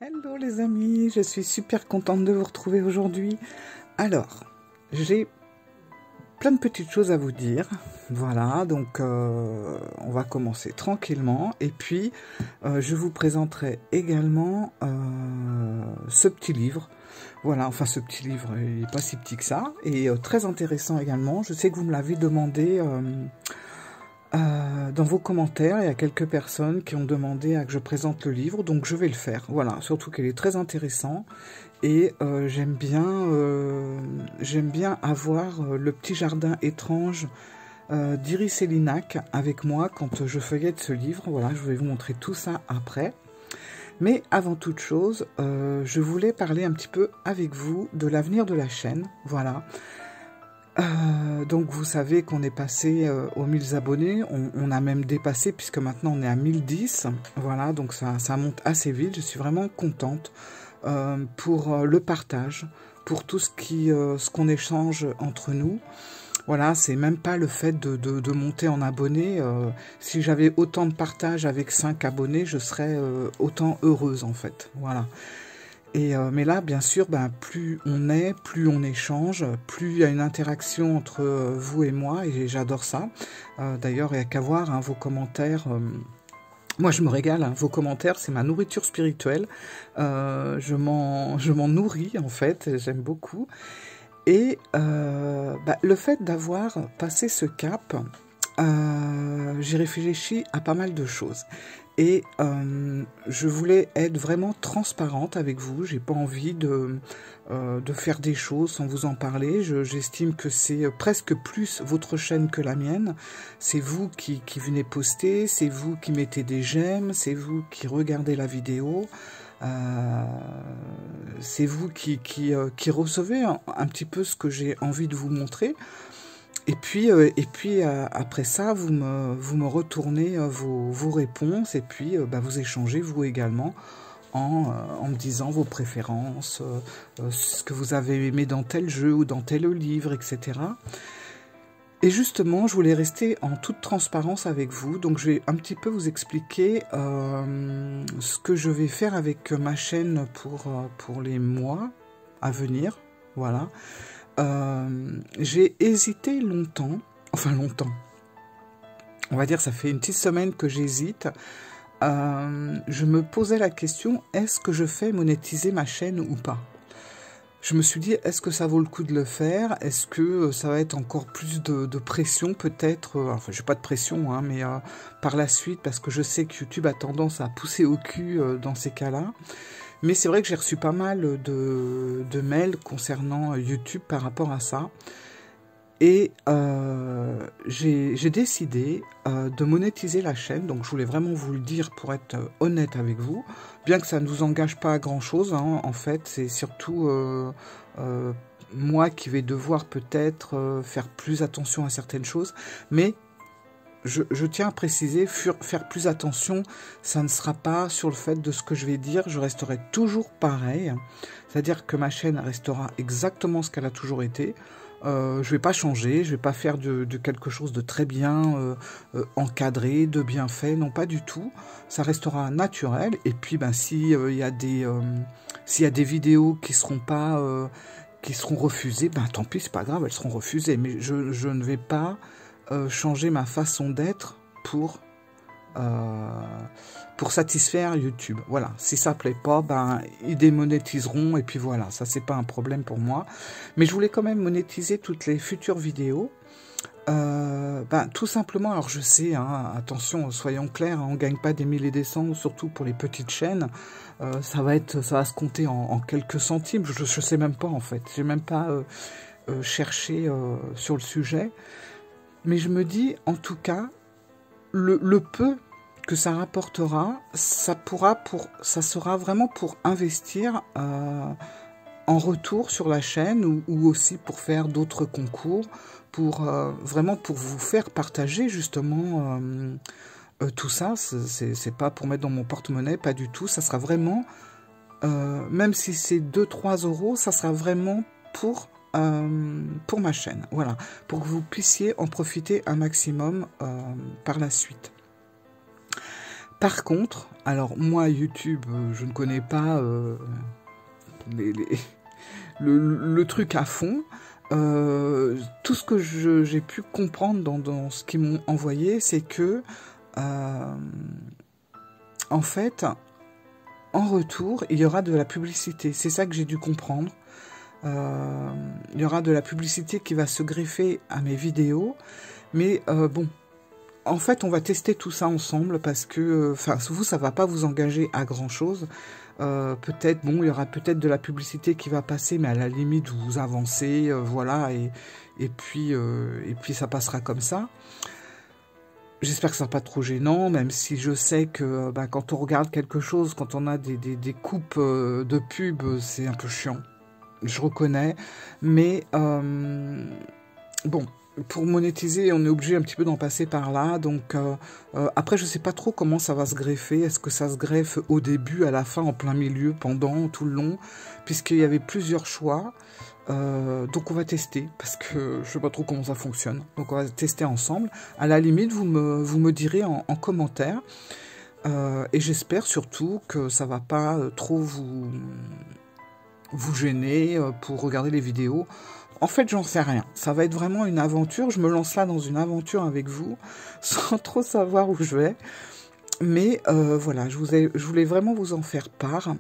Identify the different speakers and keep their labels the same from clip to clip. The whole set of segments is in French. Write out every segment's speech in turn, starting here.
Speaker 1: Hello les amis, je suis super contente de vous retrouver aujourd'hui. Alors, j'ai plein de petites choses à vous dire. Voilà, donc on va commencer tranquillement. Et puis, je vous présenterai également ce petit livre. Voilà, enfin ce petit livre, il n'est pas si petit que ça. Et très intéressant également. Je sais que vous me l'avez demandé dans vos commentaires. Il y a quelques personnes qui ont demandé à que je présente le livre, donc je vais le faire. Voilà, surtout qu'il est très intéressant. Et j'aime bien avoir le petit jardin étrange d'Iris Elinac avec moi quand je feuillette ce livre. Voilà, je vais vous montrer tout ça après. Mais avant toute chose, je voulais parler un petit peu avec vous de l'avenir de la chaîne. Voilà. Donc vous savez qu'on est passé aux 1000 abonnés, on a même dépassé puisque maintenant on est à 1010. Voilà, donc ça monte assez vite. Je suis vraiment contente pour le partage, pour tout ce qu'on échange entre nous. Voilà, c'est même pas le fait de monter en abonnés. Si j'avais autant de partage avec 5 abonnés, je serais autant heureuse en fait. Voilà. Et, mais là, bien sûr, plus on est, plus on échange, plus il y a une interaction entre vous et moi, et j'adore ça. D'ailleurs, il n'y a qu'à voir hein, vos commentaires. Moi, je me régale, hein, vos commentaires, c'est ma nourriture spirituelle. Je m'en nourris, en fait, j'aime beaucoup. Et le fait d'avoir passé ce cap, j'ai réfléchi à pas mal de choses. Et je voulais être vraiment transparente avec vous. J'ai pas envie de faire des choses sans vous en parler. J'estime que c'est presque plus votre chaîne que la mienne. C'est vous qui venez poster, c'est vous qui mettez des j'aime, c'est vous qui regardez la vidéo. C'est vous qui recevez un petit peu ce que j'ai envie de vous montrer. Et puis après ça, vous me retournez vos réponses et puis vous échangez vous également en me disant vos préférences, ce que vous avez aimé dans tel jeu ou dans tel livre, etc. Et justement, je voulais rester en toute transparence avec vous, donc je vais un petit peu vous expliquer ce que je vais faire avec ma chaîne pour les mois à venir, voilà. J'ai hésité longtemps, on va dire ça fait une petite semaine que j'hésite. Je me posais la question, est-ce que je fais monétiser ma chaîne ou pas? Je me suis dit, est-ce que ça vaut le coup de le faire? Est-ce que ça va être encore plus de pression peut-être? Enfin, j'ai pas de pression, hein, mais par la suite, parce que je sais que YouTube a tendance à pousser au cul dans ces cas-là. Mais c'est vrai que j'ai reçu pas mal de mails concernant YouTube par rapport à ça. Et j'ai décidé de monétiser la chaîne. Donc je voulais vraiment vous le dire pour être honnête avec vous. Bien que ça ne vous engage pas à grand chose. Hein, en fait, c'est surtout moi qui vais devoir peut-être faire plus attention à certaines choses. Mais je tiens à préciser, faire plus attention, ça ne sera pas sur le fait de ce que je vais dire, je resterai toujours pareil, c'est-à-dire que ma chaîne restera exactement ce qu'elle a toujours été, je ne vais pas changer, je ne vais pas faire de quelque chose de très bien encadré, de bien fait, non pas du tout, ça restera naturel, et puis s'il y a des vidéos qui seront pas... qui seront refusées, tant pis, c'est pas grave, elles seront refusées, mais je ne vais pas changer ma façon d'être pour satisfaire YouTube. Voilà, si ça plaît pas, ils démonétiseront et puis voilà, ça c'est pas un problème pour moi. Mais je voulais quand même monétiser toutes les futures vidéos. Tout simplement, alors je sais, hein, attention, soyons clairs, hein, on gagne pas des milliers et des cents, surtout pour les petites chaînes. Ça va se compter en quelques centimes. Je sais même pas en fait. J'ai même pas cherché sur le sujet. Mais je me dis, en tout cas, le peu que ça rapportera, ça sera vraiment pour investir en retour sur la chaîne ou aussi pour faire d'autres concours, vraiment pour vous faire partager justement tout ça. C'est pas pour mettre dans mon porte-monnaie, pas du tout. Ça sera vraiment, même si c'est 2-3 euros, ça sera vraiment pour ma chaîne, voilà, pour que vous puissiez en profiter un maximum par la suite. Par contre, alors moi YouTube, je ne connais pas les, les- le truc à fond. Tout ce que j'ai pu comprendre dans ce qu'ils m'ont envoyé, c'est que en fait, en retour, il y aura de la publicité. C'est ça que j'ai dû comprendre. Il y aura de la publicité qui va se greffer à mes vidéos. Mais bon, en fait, on va tester tout ça ensemble parce que, enfin, vous, ça va pas vous engager à grand-chose. Peut-être, bon, il y aura peut-être de la publicité qui va passer, mais à la limite, vous avancez, voilà, et puis ça passera comme ça. J'espère que ça sera pas trop gênant, même si je sais que bah, quand on regarde quelque chose, quand on a des coupes de pub, c'est un peu chiant. Je reconnais, mais bon, pour monétiser, on est obligé un petit peu d'en passer par là. Donc après, je sais pas trop comment ça va se greffer. Est-ce que ça se greffe au début, à la fin, en plein milieu, pendant, tout le long, puisqu'il y avait plusieurs choix. Donc on va tester, parce que je sais pas trop comment ça fonctionne. Donc on va tester ensemble. À la limite, vous me direz en commentaire. Et j'espère surtout que ça va pas trop vous gêner pour regarder les vidéos. En fait, j'en sais rien. Ça va être vraiment une aventure. Je me lance là dans une aventure avec vous, sans trop savoir où je vais. Mais voilà, je voulais vraiment vous en faire part.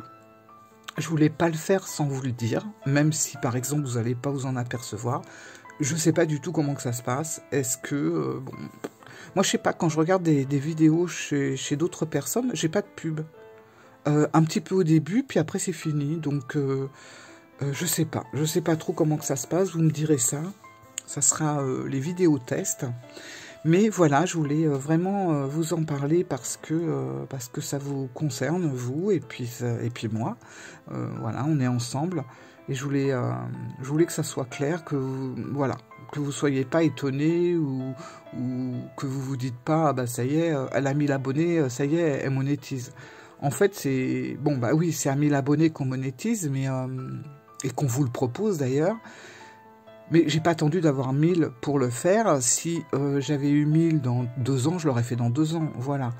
Speaker 1: Je voulais pas le faire sans vous le dire, même si par exemple vous n'allez pas vous en apercevoir. Je sais pas du tout comment que ça se passe. Est-ce que... bon, moi je sais pas, quand je regarde des vidéos chez d'autres personnes, j'ai pas de pub. Un petit peu au début, puis après c'est fini. Donc je sais pas. Je sais pas trop comment que ça se passe. Vous me direz ça. Ça sera les vidéos tests. Mais voilà, je voulais vraiment vous en parler parce que ça vous concerne, vous, et puis moi. Voilà, on est ensemble. Et je voulais que ça soit clair, que voilà, que vous soyez pas étonnés ou que vous vous dites pas, ah bah ça y est, elle a 1000 abonnés, ça y est, elle monétise. En fait, c'est... Bon, bah oui, c'est à 1000 abonnés qu'on monétise, mais... et qu'on vous le propose d'ailleurs. Mais j'ai pas attendu d'avoir 1000 pour le faire. Si j'avais eu 1000 dans 2 ans, je l'aurais fait dans 2 ans, voilà.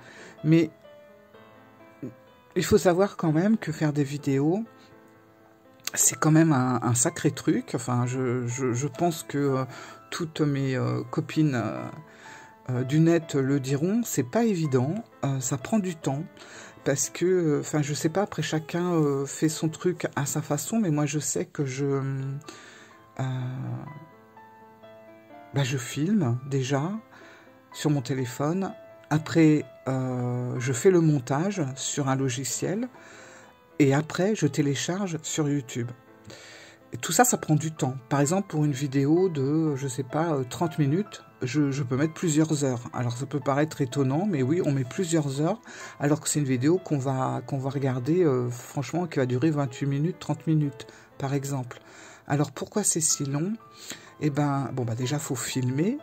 Speaker 1: Mais il faut savoir quand même que faire des vidéos, c'est quand même un sacré truc. Enfin, je pense que toutes mes copines du net le diront, c'est pas évident, ça prend du temps. Parce que, enfin, je sais pas, après chacun fait son truc à sa façon, mais moi je sais que je filme déjà sur mon téléphone. Après, je fais le montage sur un logiciel. Et après, je télécharge sur YouTube. Et tout ça, ça prend du temps. Par exemple, pour une vidéo de, je sais pas, 30 minutes, je peux mettre plusieurs heures. Alors, ça peut paraître étonnant, mais oui, on met plusieurs heures, alors que c'est une vidéo qu'on va regarder, franchement, qui va durer 28 minutes, 30 minutes, par exemple. Alors, pourquoi c'est si long? Eh ben, bon, bah déjà, faut filmer,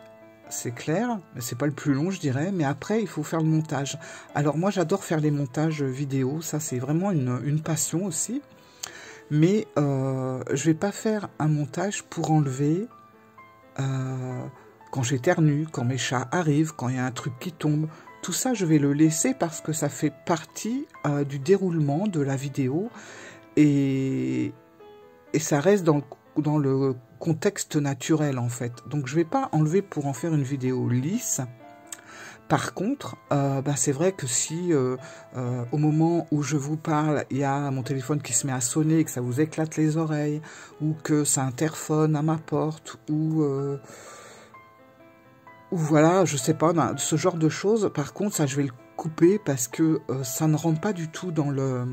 Speaker 1: c'est clair, mais c'est pas le plus long, je dirais, mais après, il faut faire le montage. Alors, moi, j'adore faire les montages vidéo, ça, c'est vraiment une passion aussi. Mais je vais pas faire un montage pour enlever quand j'éternue, quand mes chats arrivent, quand il y a un truc qui tombe. Tout ça, je vais le laisser parce que ça fait partie du déroulement de la vidéo et ça reste dans le contexte naturel en fait. Donc je vais pas enlever pour en faire une vidéo lisse. Par contre, bah, c'est vrai que si au moment où je vous parle, il y a mon téléphone qui se met à sonner, que ça vous éclate les oreilles, ou que ça interphone à ma porte, ou voilà, je sais pas, ce genre de choses, par contre, ça je vais le couper parce que ça ne rentre pas du tout dans le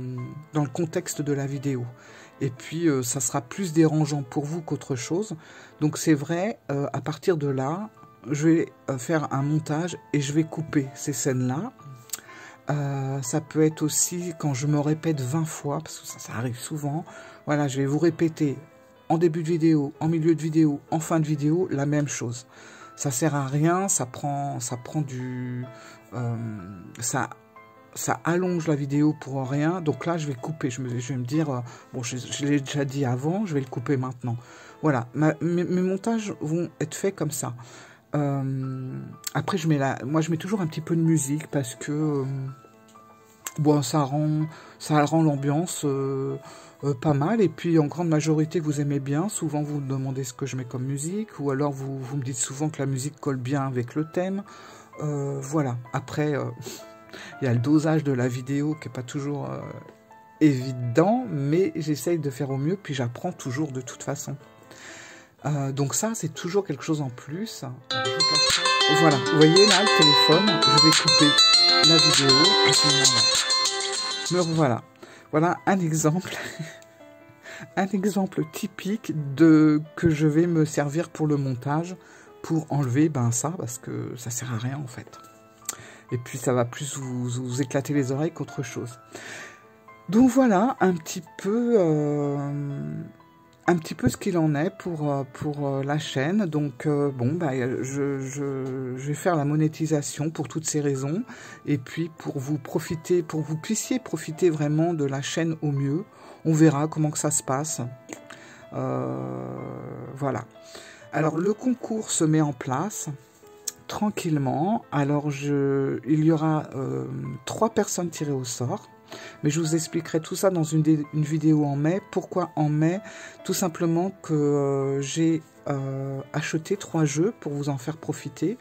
Speaker 1: contexte de la vidéo. Et puis, ça sera plus dérangeant pour vous qu'autre chose. Donc c'est vrai, à partir de là, je vais faire un montage et je vais couper ces scènes-là. Ça peut être aussi quand je me répète 20 fois, parce que ça arrive souvent. Voilà, je vais vous répéter en début de vidéo, en milieu de vidéo, en fin de vidéo, la même chose. Ça sert à rien, ça prend du... ça allonge la vidéo pour rien. Donc là, je vais couper. Je vais me dire, bon, je l'ai déjà dit avant, je vais le couper maintenant. Voilà, mes montages vont être faits comme ça. Après, moi, je mets toujours un petit peu de musique parce que Bon, ça rend l'ambiance pas mal. Et puis, en grande majorité, vous aimez bien. Souvent, vous me demandez ce que je mets comme musique. Ou alors, vous me dites souvent que la musique colle bien avec le thème. Voilà. Après, il y a le dosage de la vidéo qui n'est pas toujours évident. Mais j'essaye de faire au mieux. Puis, j'apprends toujours de toute façon. Donc ça, c'est toujours quelque chose en plus. Voilà. Vous voyez, là, le téléphone. Je vais couper la vidéo à ce moment-là. Me voilà. Voilà un exemple, un exemple typique que je vais me servir pour le montage, pour enlever ça, parce que ça sert à rien en fait. Et puis ça va plus vous éclater les oreilles qu'autre chose. Donc voilà un petit peu ce qu'il en est pour la chaîne. Donc bon, je vais faire la monétisation pour toutes ces raisons. Et puis pour que vous puissiez profiter vraiment de la chaîne au mieux. On verra comment que ça se passe. Voilà. Alors le concours se met en place tranquillement. Alors il y aura 3 personnes tirées au sort. Mais je vous expliquerai tout ça dans une vidéo en mai. Pourquoi en mai? Tout simplement que j'ai acheté 3 jeux pour vous en faire profiter.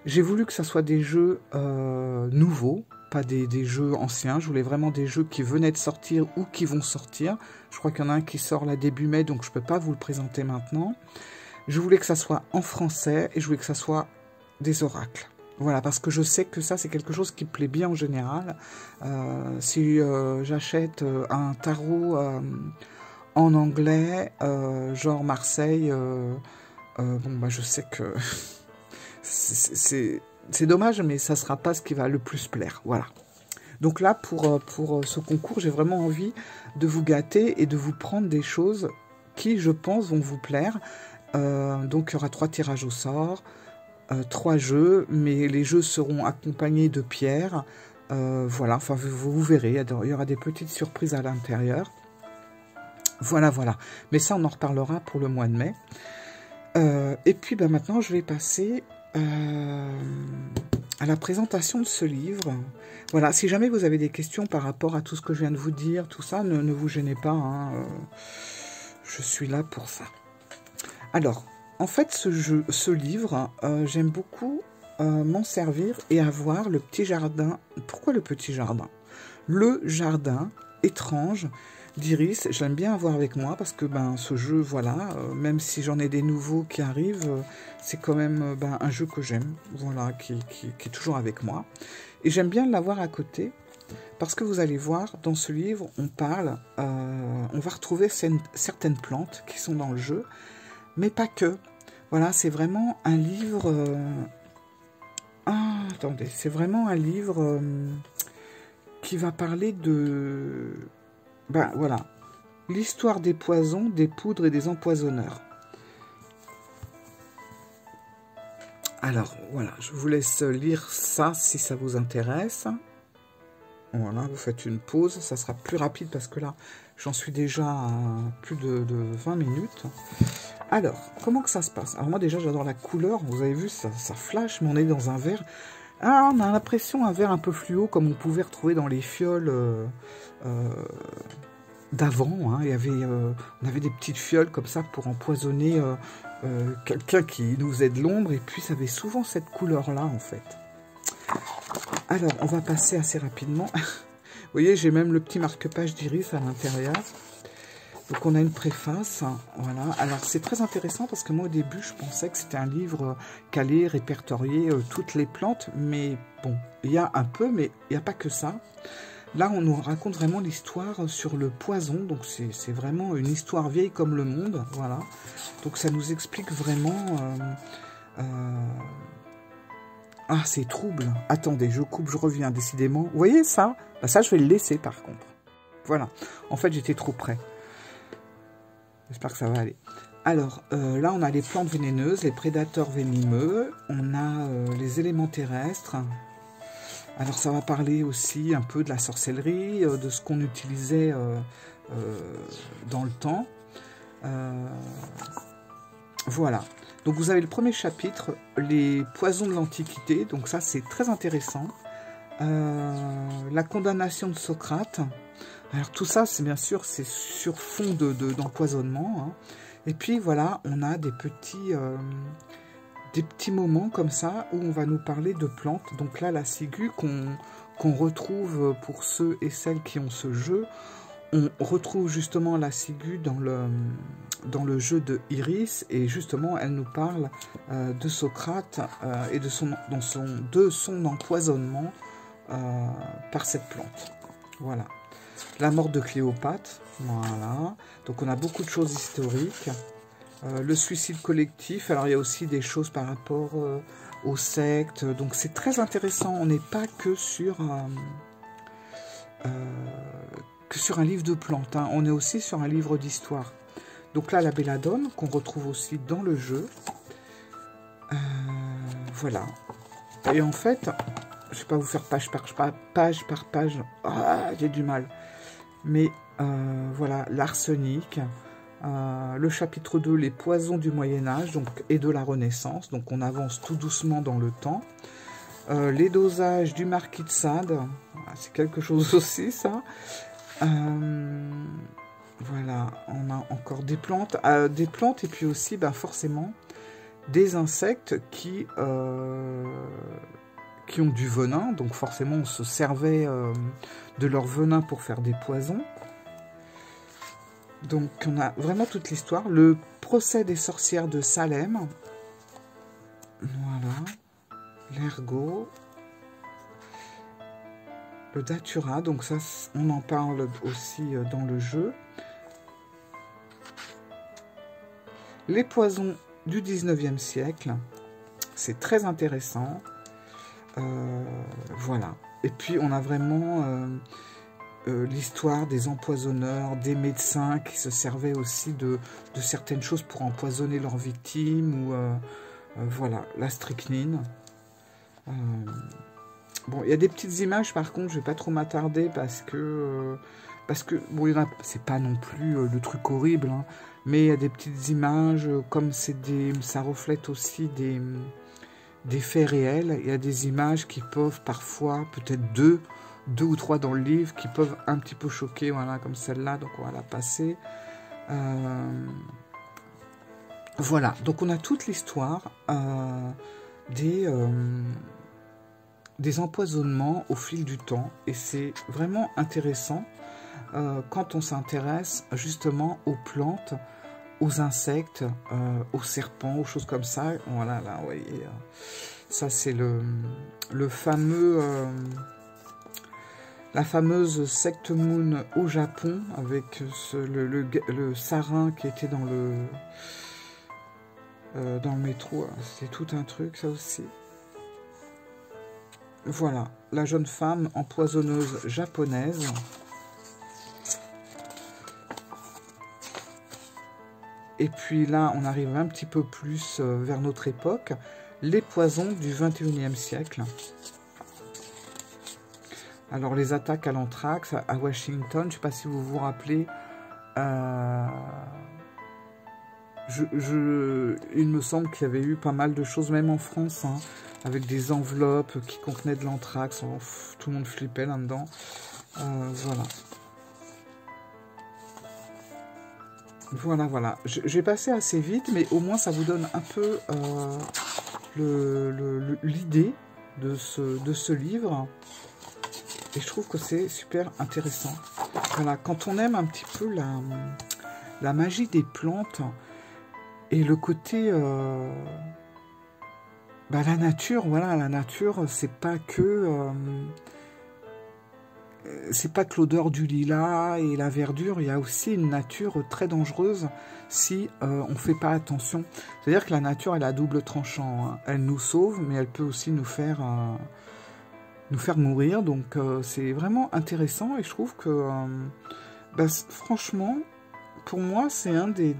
Speaker 1: J'ai voulu que ça soit des jeux nouveaux, pas des jeux anciens. Je voulais vraiment des jeux qui venaient de sortir ou qui vont sortir. Je crois qu'il y en a un qui sort là début mai, donc je ne peux pas vous le présenter maintenant. Je voulais que ça soit en français et je voulais que ça soit des oracles. Voilà, parce que je sais que ça, c'est quelque chose qui me plaît bien en général. Si j'achète un tarot en anglais, genre Marseille, je sais que c'est dommage, mais ça ne sera pas ce qui va le plus plaire. Voilà. Donc là, pour ce concours, j'ai vraiment envie de vous gâter et de vous prendre des choses qui, je pense, vont vous plaire. Donc, il y aura 3 tirages au sort. 3 jeux, mais les jeux seront accompagnés de pierres. Voilà, enfin vous verrez, il y aura des petites surprises à l'intérieur. Voilà, voilà. Mais ça, on en reparlera pour le mois de mai. Et puis maintenant, je vais passer à la présentation de ce livre. Voilà, si jamais vous avez des questions par rapport à tout ce que je viens de vous dire, tout ça, ne vous gênez pas. Hein, je suis là pour ça. Alors, en fait, ce livre, j'aime beaucoup m'en servir et avoir le petit jardin. Pourquoi le petit jardin? Le jardin étrange d'Iris, j'aime bien avoir avec moi parce que ce jeu, voilà, même si j'en ai des nouveaux qui arrivent, c'est quand même un jeu que j'aime, voilà, qui est toujours avec moi. Et j'aime bien l'avoir à côté parce que vous allez voir, dans ce livre, on va retrouver certaines plantes qui sont dans le jeu, mais pas que. Voilà, c'est vraiment un livre... attendez, c'est vraiment un livre qui va parler de... voilà. L'histoire des poisons, des poudres et des empoisonneurs. Alors, voilà, je vous laisse lire ça si ça vous intéresse. Voilà, vous faites une pause, ça sera plus rapide parce que là, j'en suis déjà à plus de 20 minutes. Alors, comment que ça se passe? Alors moi déjà, j'adore la couleur, vous avez vu, ça flash, mais on est dans un vert. Ah, on a l'impression un vert un peu fluo, comme on pouvait retrouver dans les fioles d'avant. Hein. On avait des petites fioles comme ça pour empoisonner quelqu'un qui nous faisait de l'ombre, et puis ça avait souvent cette couleur-là, en fait. Alors, on va passer assez rapidement. Vous voyez, j'ai même le petit marque-page d'Iris à l'intérieur. Donc, on a une préface. Voilà. Alors, c'est très intéressant parce que moi, au début, je pensais que c'était un livre qui allait répertorier toutes les plantes. Mais bon, il y a un peu, mais il n'y a pas que ça. Là, on nous raconte vraiment l'histoire sur le poison. Donc, c'est vraiment une histoire vieille comme le monde. Voilà. Donc, ça nous explique vraiment... Ah, c'est trouble. Attendez, je coupe, je reviens, décidément. Vous voyez ça? Ça, je vais le laisser, par contre. Voilà. En fait, j'étais trop près. J'espère que ça va aller. Alors, là, on a les plantes vénéneuses, les prédateurs venimeux. On a les éléments terrestres. Alors, ça va parler aussi un peu de la sorcellerie, de ce qu'on utilisait dans le temps. Voilà. Donc, vous avez le premier chapitre, les poisons de l'Antiquité. Donc, ça, c'est très intéressant. La condamnation de Socrate. Alors tout ça, c'est bien sûr, c'est sur fond d'empoisonnement. Hein. Et puis voilà, on a des petits moments comme ça où on va nous parler de plantes. Donc là, la ciguë qu'on retrouve pour ceux et celles qui ont ce jeu. On retrouve justement la ciguë dans le jeu de Iris, et justement elle nous parle de Socrate et de son empoisonnement par cette plante. Voilà. La mort de Cléopâtre, voilà. Donc on a beaucoup de choses historiques. Le suicide collectif, alors il y a aussi des choses par rapport aux sectes, donc c'est très intéressant, on n'est pas que sur un livre de plantes, hein. On est aussi sur un livre d'histoire. Donc là, la belladone, qu'on retrouve aussi dans le jeu. Voilà. Et en fait, je ne vais pas vous faire page par page. Ah, j'ai du mal. Mais voilà, l'arsenic. Le chapitre 2, les poisons du Moyen-Âge et de la Renaissance. Donc on avance tout doucement dans le temps. Les dosages du marquis de Sade. C'est quelque chose aussi, ça. Voilà, on a encore des plantes et puis aussi forcément des insectes qui ont du venin, donc forcément on se servait de leur venin pour faire des poisons. Donc on a vraiment toute l'histoire. Le procès des sorcières de Salem, voilà, l'ergot. Le datura, donc ça, on en parle aussi dans le jeu. Les poisons du 19e siècle, c'est très intéressant. Voilà. Et puis, on a vraiment l'histoire des empoisonneurs, des médecins qui se servaient aussi de certaines choses pour empoisonner leurs victimes, ou voilà, la strychnine. Bon, il y a des petites images, par contre, je ne vais pas trop m'attarder parce que bon, c'est pas non plus le truc horrible, hein, mais il y a des petites images, comme ça reflète aussi des faits réels. Il y a des images qui peuvent parfois, peut-être deux ou trois dans le livre, qui peuvent un petit peu choquer, voilà, comme celle-là, donc on va la passer. Voilà, donc on a toute l'histoire des empoisonnements au fil du temps, et c'est vraiment intéressant quand on s'intéresse justement aux plantes, aux insectes, aux serpents, aux choses comme ça. Voilà, là, vous voyez, ça c'est le fameux, la fameuse secte moon au Japon, avec le sarin qui était dans le métro. C'est tout un truc, ça aussi. Voilà, la jeune femme empoisonneuse japonaise. Et puis là, on arrive un petit peu plus vers notre époque. Les poisons du 21e siècle. Alors, les attaques à l'anthrax à Washington, je ne sais pas si vous vous rappelez. Il me semble qu'il y avait eu pas mal de choses, même en France, hein, avec des enveloppes qui contenaient de l'anthrax. Tout le monde flippait là-dedans. Voilà. Voilà. Je vais passer assez vite, mais au moins ça vous donne un peu l'idée de ce livre. Et je trouve que c'est super intéressant. Voilà, quand on aime un petit peu la magie des plantes et le côté... la nature, voilà, la nature, c'est pas que l'odeur du lilas et la verdure, il y a aussi une nature très dangereuse si on ne fait pas attention. C'est-à-dire que la nature, elle a double tranchant, hein. Elle nous sauve, mais elle peut aussi nous faire mourir. Donc c'est vraiment intéressant, et je trouve que franchement, pour moi, c'est un des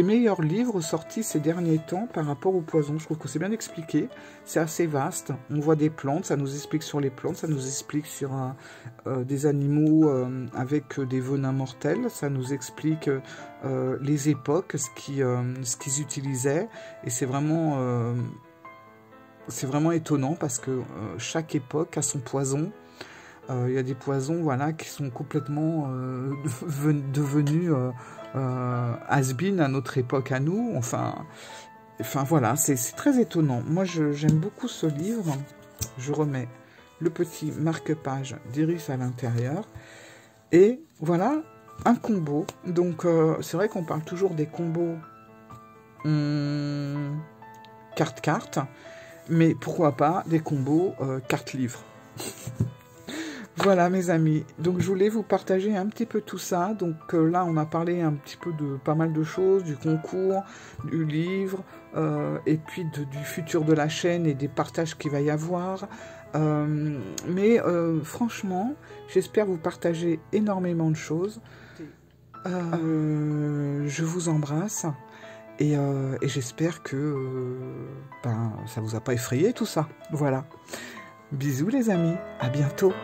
Speaker 1: meilleurs livres sortis ces derniers temps par rapport aux poisons. Je trouve que c'est bien expliqué, c'est assez vaste. On voit des plantes, ça nous explique sur les plantes, ça nous explique sur des animaux avec des venins mortels, ça nous explique les époques, ce qu'ils utilisaient, et c'est vraiment c'est vraiment étonnant parce que chaque époque a son poison. Il y a des poisons, voilà, qui sont complètement devenus has-been à notre époque à nous. Enfin voilà, c'est très étonnant. Moi, j'aime beaucoup ce livre. Je remets le petit marque-page d'Iris à l'intérieur. Et voilà, un combo. Donc, c'est vrai qu'on parle toujours des combos carte-carte. Mais pourquoi pas des combos carte-livre. Voilà mes amis, donc je voulais vous partager un petit peu tout ça. Donc là on a parlé un petit peu de pas mal de choses, du concours, du livre, et puis du futur de la chaîne et des partages qu'il va y avoir. Mais franchement, j'espère vous partager énormément de choses. Je vous embrasse et j'espère que ça vous a pas effrayé tout ça. Voilà. Bisous les amis, à bientôt.